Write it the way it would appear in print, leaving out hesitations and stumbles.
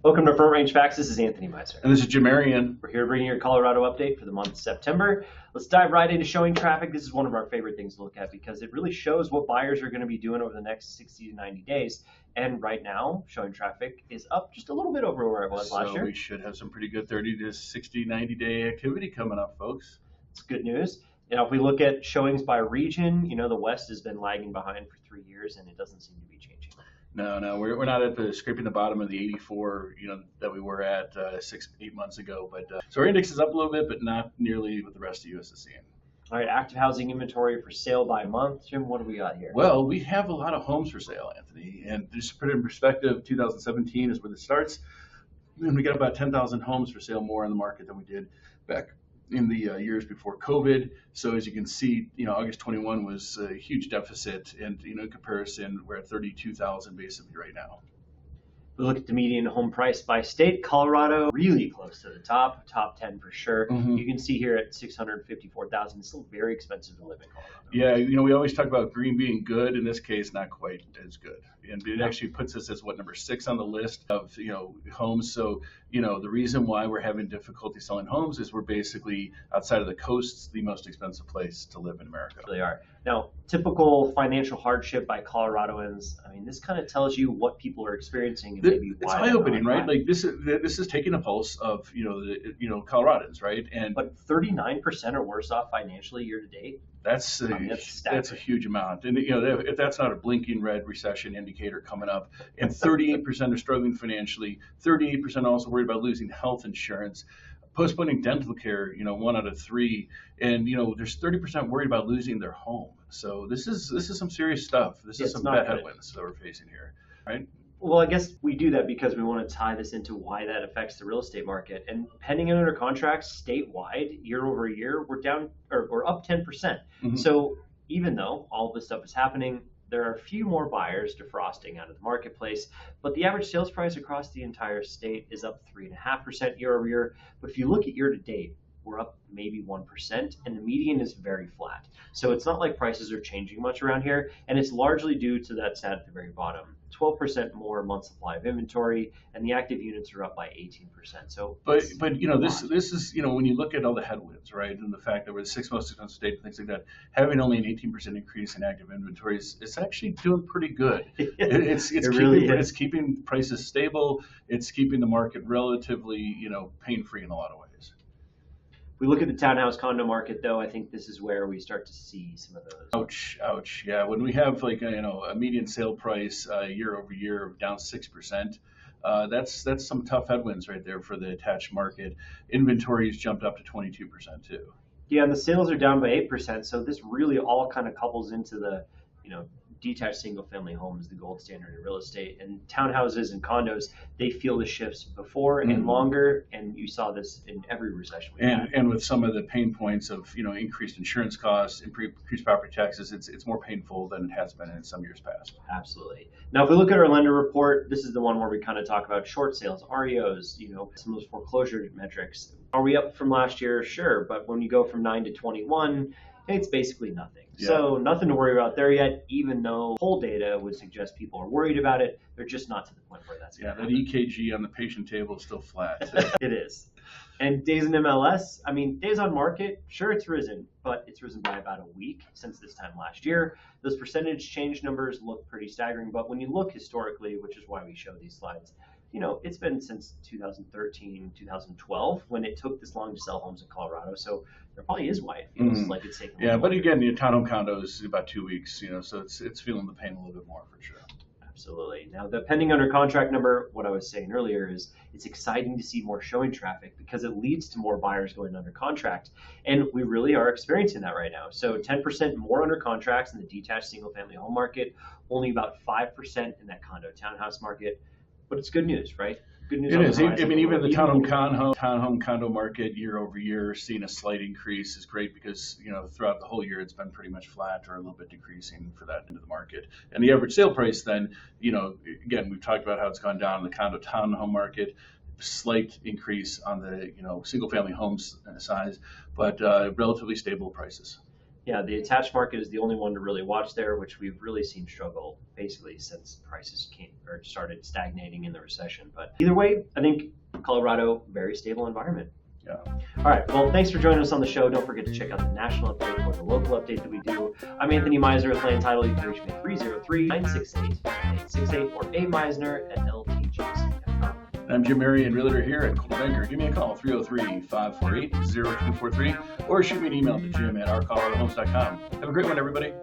Welcome to Front Range Facts. This is Anthony Meiser. And this is Jim Marion. We're here to bring you your Colorado update for the month of September. Let's dive right into showing traffic. This is one of our favorite things to look at because it really shows what buyers are going to be doing over the next 60 to 90 days. And right now, showing traffic is up just a little bit over where it was last year. So we should have some pretty good 30 to 60, 90-day activity coming up, folks. It's good news. If we look at showings by region, the West has been lagging behind for 3 years, and it doesn't seem to be changing. No, we're not at scraping the bottom of the 84, that we were at 8 months ago. But so our index is up a little bit, but not nearly what the rest of the U.S. is seeing. All right, active housing inventory for sale by month. Jim, what do we got here? Well, we have a lot of homes for sale, Anthony. And just to put it in perspective, 2017 is where this starts. And we got about 10,000 homes for sale more in the market than we did back in the years before COVID. So as you can see, August 21 was a huge deficit, and in comparison, we're at 32,000 basically right now. We look at the median home price by state. Colorado really close to the top 10 for sure. Mm-hmm. You can see here at 654,000. It's still very expensive to live in Colorado. Yeah, we always talk about green being good. In this case, not quite as good. And it actually puts us as number 6 on the list of homes. So the reason why we're having difficulty selling homes is we're basically outside of the coasts, the most expensive place to live in America. They are. Now, typical financial hardship by Coloradoans. This kind of tells you what people are experiencing and maybe why. It's eye-opening, right? Like this is taking a pulse of Coloradans, right? But 39% are worse off financially year to date. That's a huge amount, and if that's not a blinking red recession indicator coming up, and 38% are struggling financially, 38% also worried about losing health insurance, postponing dental care, 1 out of 3, and there's 30% worried about losing their home. So this is some serious stuff. This is some bad headwinds that we're facing here, right? Well, I guess we do that because we want to tie this into why that affects the real estate market. And pending and under contracts statewide, year over year, we're down or up 10%. Mm-hmm. So even though all of this stuff is happening, there are a few more buyers defrosting out of the marketplace, but the average sales price across the entire state is up 3.5% year over year. But if you look at year to date, we're up maybe 1%, and the median is very flat. So it's not like prices are changing much around here, and it's largely due to that stat at the very bottom. 12% more month supply of inventory, and the active units are up by 18%. So, but this is when you look at all the headwinds, right, and the fact that we're the 6th most expensive state and things like that, having only an 18% increase in active inventories, it's actually doing pretty good. It's keeping prices stable. It's keeping the market relatively pain-free in a lot of ways. We look at the townhouse condo market, though. I think this is where we start to see some of those. Ouch. Yeah, when we have a median sale price year over year down 6%, that's some tough headwinds right there for the attached market. Inventories jumped up to 22% too. Yeah, and the sales are down by 8%. So this really all kind of couples into the detached single-family homes, the gold standard in real estate, and townhouses and condos. They feel the shifts before and longer, and you saw this in every recession. And with some of the pain points of increased insurance costs, increased property taxes, it's more painful than it has been in some years past. Absolutely. Now, if we look at our lender report, this is the one where we kind of talk about short sales, REOs, some of those foreclosure metrics. Are we up from last year? Sure, but when you go from 9 to 21. It's basically nothing. Yeah. So nothing to worry about there yet, even though poll data would suggest people are worried about it. They're just not to the point where that's that EKG on the patient table is still flat. It is. And days in MLS, days on market, sure, it's risen, but it's risen by about a week since this time last year. Those percentage change numbers look pretty staggering, but when you look historically, which is why we show these slides, it's been since 2013, 2012 when it took this long to sell homes in Colorado. So there probably is why it feels like it's taking. Yeah, but again, the townhome condo is about 2 weeks, so it's feeling the pain a little bit more for sure. Absolutely. Now, the pending under contract number, what I was saying earlier is it's exciting to see more showing traffic because it leads to more buyers going under contract. And we really are experiencing that right now. So 10% more under contracts in the detached single family home market, only about 5% in that condo townhouse market. But it's good news, right? Good news. It is. Even the townhome condo market year over year, seeing a slight increase is great because throughout the whole year it's been pretty much flat or a little bit decreasing for that end of the market. And the average sale price then, again, we've talked about how it's gone down in the condo townhome market, slight increase on the single family homes size, but relatively stable prices. Yeah, the attached market is the only one to really watch there, which we've really seen struggle basically since prices came or started stagnating in the recession. But either way, I think Colorado, very stable environment. Yeah. All right. Well, thanks for joining us on the show. Don't forget to check out the national update or the local update that we do. I'm Anthony Meisner with Land Title. You can reach me at 303-968-9868 or ammeisner@ltgc.com. I'm Jim Marion, realtor here at Coldwell Banker. Give me a call, 303-548-0243, or shoot me an email to jim@ourcoloradohomes.com. Have a great one, everybody.